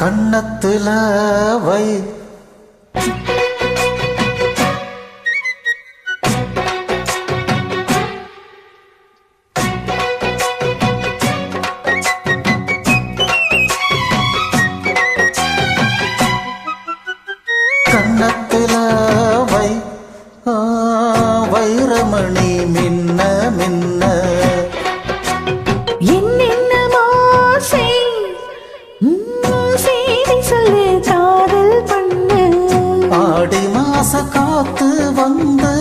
கண்ணத்துல வை கண்ணத்துல வை வைரமணி மின்ன மின்ன என்னென்னமோ செய்தி சொல்லு காதல் பண்ணு ஆடி மாச காத்து வந்து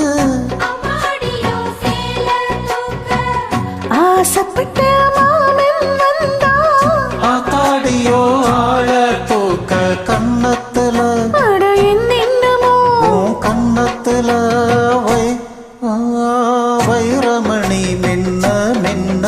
ஆசைப்பட்ட மாமன் வந்தா ஆத்தாடியோ ஆழ தூக்க கண்ணத்துல அட என்னென்னமோ கண்ணத்துல வை வைரமணி மின்ன மின்ன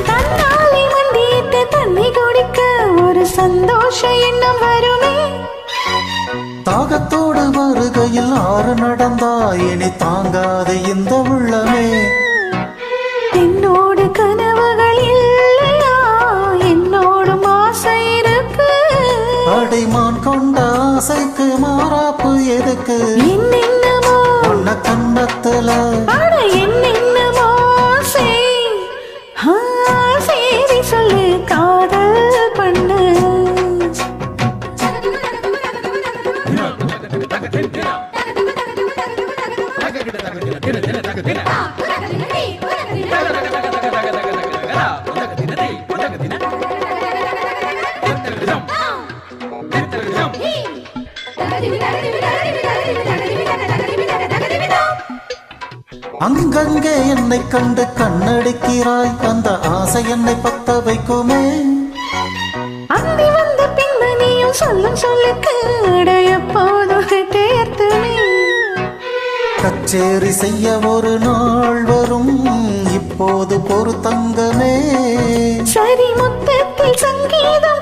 தன்னாலே மண்டியிட்டு தண்ணி குடிக்க ஒரு சந்தோஷ எண்ணம் வருமே தாகத்தோடு வருகையில் ஆறு நடந்தா இனி தாங்காது இந்த உள்ளமே என்னோடு கனவுகள் இல்லையா என்னோடும் ஆசை இருக்கு அடிமான் கொண்ட ஆசைக்கு மாறாப்பு எதுக்கு என்னென்னமோ உன்ன கண்ணத்துல அட என்னென்னமோ செய்தி சொல்லு காதல் பண்ணு அங்கங்கே என்னை கண்டு கண்ணடிக்கிறாய் அந்த ஆசை என்னை பத்த வைக்குமே அந்தி வந்த பின்னணியும் சொல்லும் சொல்லுக்கு எப்போதும் தேர்த்துமே கச்சேரி செய்ய ஒரு நாள் வரும் இப்போது பொறு தங்கமே சரி மொத்தத்தில் சங்கீதம்